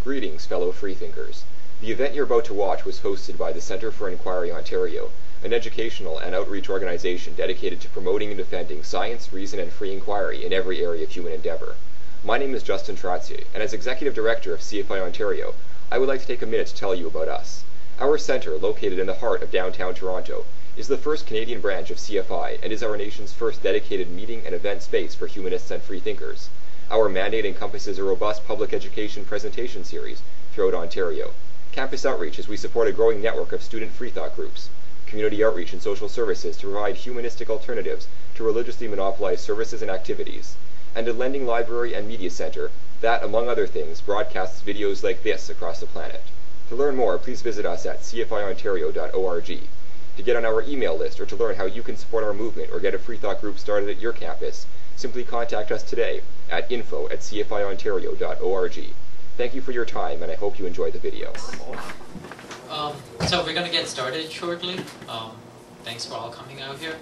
Greetings, fellow freethinkers. The event you're about to watch was hosted by the Centre for Inquiry Ontario, an educational and outreach organization dedicated to promoting and defending science, reason, and free inquiry in every area of human endeavor. My name is Justin Trazier, and as Executive Director of CFI Ontario, I would like to take a minute to tell you about us. Our centre, located in the heart of downtown Toronto, is the first Canadian branch of CFI and is our nation's first dedicated meeting and event space for humanists and freethinkers. Our mandate encompasses a robust public education presentation series throughout Ontario, campus outreach as we support a growing network of student freethought groups, community outreach and social services to provide humanistic alternatives to religiously monopolized services and activities, and a lending library and media centre that, among other things, broadcasts videos like this across the planet. To learn more, please visit us at cfiontario.org. To get on our email list or to learn how you can support our movement or get a freethought group started at your campus, simply contact us today at info@cfiontario.org. Thank you for your time, and I hope you enjoy the video. So we're going to get started shortly. Thanks for all coming out here.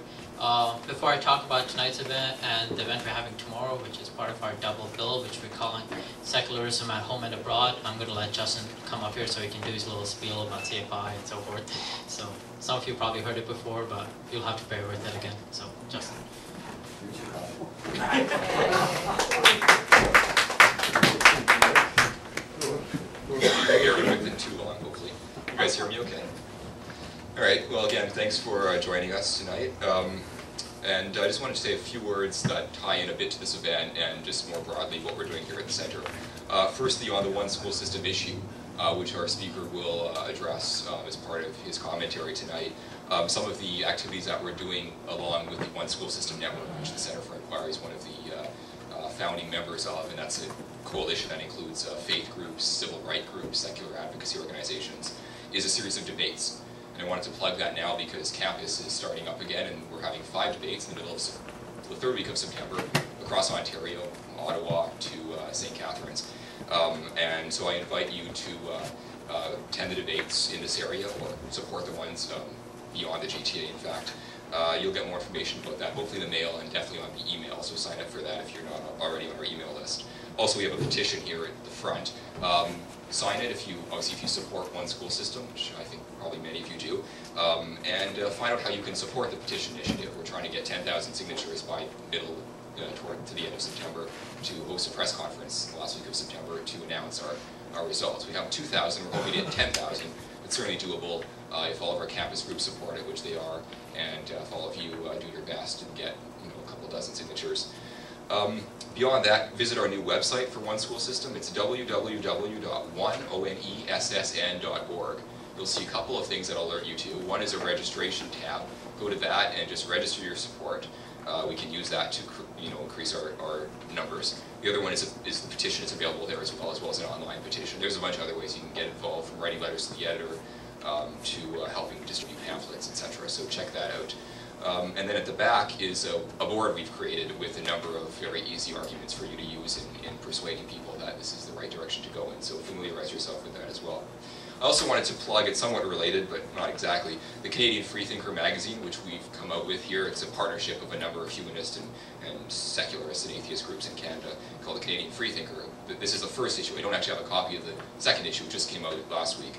Before I talk about tonight's event and the event we're having tomorrow, which is part of our double bill, which we're calling Secularism at Home and Abroad, I'm going to let Justin come up here so he can do his little spiel about CFI and so forth. So some of you probably heard it before, but you'll have to bear with it again. So Justin. I haven't been too long, hopefully. You guys hear me okay? All right, well again, thanks for joining us tonight. And I just wanted to say a few words that tie in a bit to this event and just more broadly what we're doing here at the Centre. Firstly, on the one school system issue, which our speaker will address as part of his commentary tonight. Some of the activities that we're doing along with the One School System Network, which the Centre for Inquiry is one of the founding members of, and that's a coalition that includes faith groups, civil rights groups, secular advocacy organizations, is a series of debates. And I wanted to plug that now because campus is starting up again, and we're having 5 debates in the middle of the third week of September across Ontario, from Ottawa to St. Catharines. And so I invite you to attend the debates in this area or support the ones beyond the GTA, in fact. You'll get more information about that, hopefully in the mail and definitely on the email, so sign up for that if you're not already on our email list. Also, we have a petition here at the front. Sign it if you support One School System, which I think probably many of you do, and find out how you can support the petition initiative. We're trying to get 10,000 signatures by to the end of September to host a press conference the last week of September to announce our results. We have 2,000, we're hoping to get 10,000. It's certainly doable if all of our campus groups support it, which they are, and if all of you do your best and get a couple dozen signatures. Beyond that, visit our new website for One School System. It's www.onessn.org. You'll see a couple of things that alert you to. One is a registration tab. Go to that and just register your support. We can use that to increase our numbers. The other one is the petition. It's available there as well as an online petition. There's a bunch of other ways you can get involved, from writing letters to the editor to helping distribute pamphlets, etc. So check that out. And then at the back is a board we've created with a number of very easy arguments for you to use in persuading people that this is the right direction to go in. So familiarize yourself with that as well. I also wanted to plug, it's somewhat related, but not exactly, the Canadian Freethinker magazine, which we've come out with here. It's a partnership of a number of humanist and secularist and atheist groups in Canada called the Canadian Freethinker. This is the first issue. I don't actually have a copy of the second issue, which just came out last week.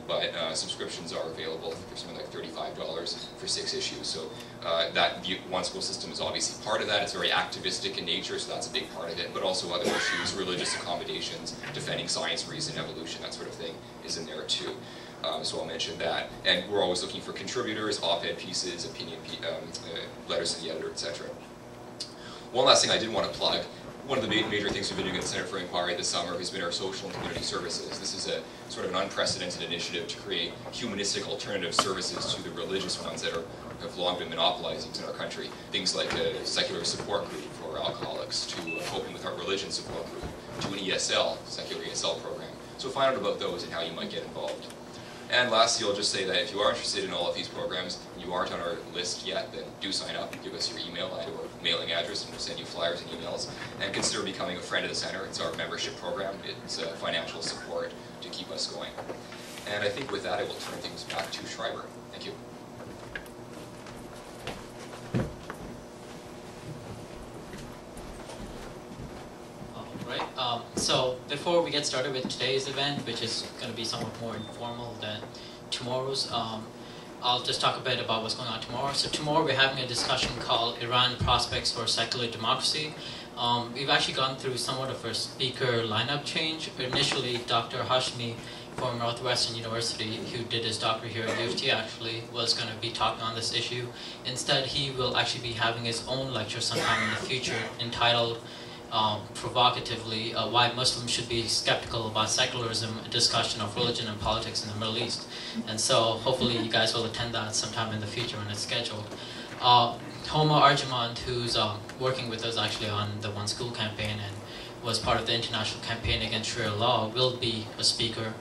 But subscriptions are available for something like $35 for 6 issues. So that One School System is obviously part of that. It's very activistic in nature, so that's a big part of it. But also other issues, religious accommodations, defending science, reason, evolution, that sort of thing is in there too. So I'll mention that. And we're always looking for contributors, op-ed pieces, opinion letters to the editor, etc. One last thing I did want to plug. One of the major things we've been doing at the Centre for Inquiry this summer has been our social and community services. This is a sort of an unprecedented initiative to create humanistic alternative services to the religious ones that have long been monopolizing in our country. Things like a secular support group for alcoholics, to coping with our religion support group, to an ESL, secular ESL program. So find out about those and how you might get involved. And lastly, I'll just say that if you are interested in all of these programs and you aren't on our list yet, then do sign up. Give us your email or mailing address and we'll send you flyers and emails. And consider becoming a friend of the Centre. It's our membership program. It's financial support to keep us going. And I think with that, I will turn things back to Schreiber. Thank you. So before we get started with today's event, which is going to be somewhat more informal than tomorrow's, I'll just talk a bit about what's going on tomorrow. So tomorrow we're having a discussion called Iran Prospects for Secular Democracy. We've actually gone through somewhat of a speaker lineup change. Initially, Dr. Hashmi from Northwestern University, who did his doctorate here at U of T actually, was going to be talking on this issue. Instead, he will actually be having his own lecture sometime in the future entitled provocatively, Why Muslims Should Be Skeptical About Secularism, a discussion of religion and politics in the Middle East. And so hopefully you guys will attend that sometime in the future when it's scheduled. Homa Arjumand, who's working with us actually on the One School campaign and was part of the international campaign against Sharia law, will be a speaker.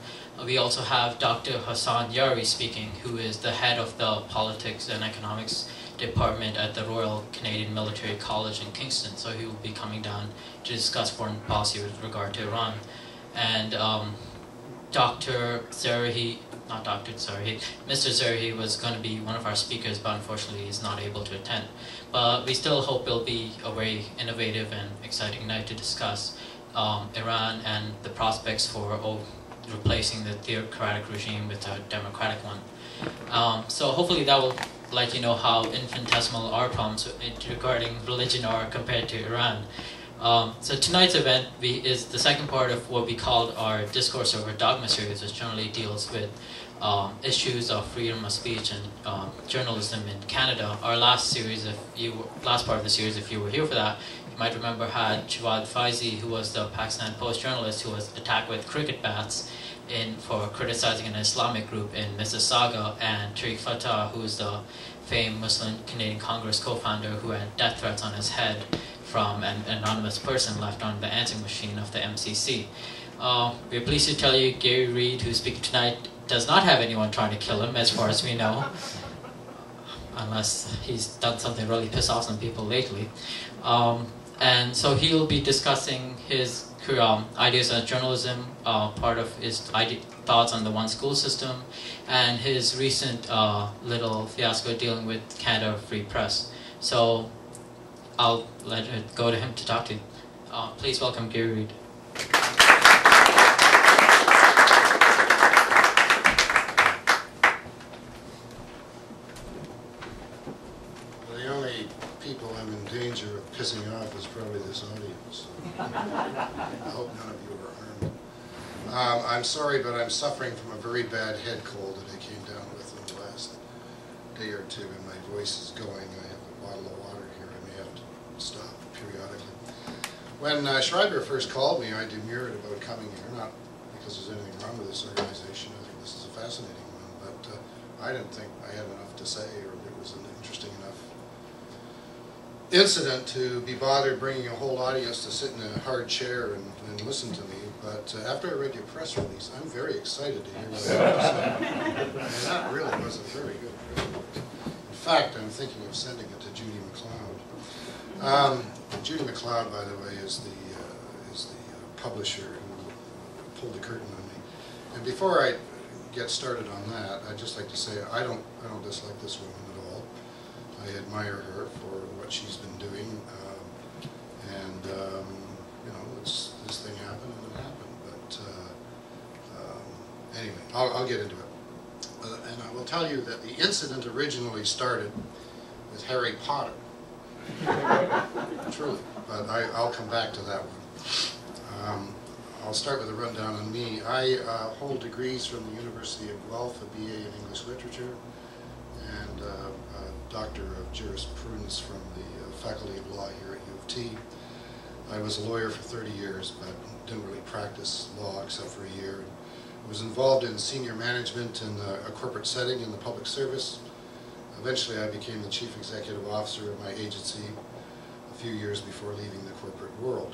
We also have Dr. Hassan Yari speaking, who is the head of the Politics and Economics Department at the Royal Canadian Military College in Kingston. So he will be coming down to discuss foreign policy with regard to Iran. And Mr. Zarahi was going to be one of our speakers, but unfortunately he's not able to attend. But we still hope it'll be a very innovative and exciting night to discuss Iran and the prospects for replacing the theocratic regime with a democratic one. So hopefully that will let you know how infinitesimal our problems regarding religion are compared to Iran. So tonight's event is the second part of what we called our Discourse over Dogma series, which generally deals with issues of freedom of speech and journalism in Canada. Our last part of the series, if you were here for that, you might remember had Jawad Faizi, who was the Pakistan Post journalist who was attacked with cricket bats for criticizing an Islamic group in Mississauga, and Tariq Fatah, who is the famed Muslim Canadian Congress co-founder who had death threats on his head from an anonymous person left on the answering machine of the MCC. We're pleased to tell you Gary Reid, who's speaking tonight, does not have anyone trying to kill him, as far as we know, unless he's done something really piss off some people lately. And so he'll be discussing his ideas on journalism, part of his thoughts on the One School system, and his recent little fiasco dealing with Canada Free Press. So I'll let it go to him to talk to you. Please welcome Gary Reid. The only people I'm in danger of pissing off is probably this audience. I hope none of you are armed. I'm sorry, but I'm suffering from a very bad head cold that I came down with in the last day or two, and my voice is going. I have a bottle of water here. I may have to stop periodically. When Schreiber first called me, I demurred about coming here, not because there's anything wrong with this organization. I think this is a fascinating one, but I didn't think I had enough to say, or it was an interesting enough incident to be bothered bringing a whole audience to sit in a hard chair and listen to me. But after I read your press release, I'm very excited to hear what you have to say. And that really was a very good press release. In fact, I'm thinking of sending it to Judi McLeod. Judi McLeod, by the way, is the publisher who pulled the curtain on me. And before I get started on that, I'd just like to say I don't dislike this woman at all. I admire her for what she's been doing, and you know, this thing happened and it happened. But anyway, I'll get into it, and I will tell you that the incident originally started with Harry Potter. Truly, but I'll come back to that one. I'll start with a rundown on me. I hold degrees from the University of Guelph, a BA in English Literature, and a Doctor of Jurisprudence from the Faculty of Law here at U of T. I was a lawyer for 30 years, but didn't really practice law except for a year. I was involved in senior management in a corporate setting in the public service. Eventually, I became the chief executive officer of my agency a few years before leaving the corporate world.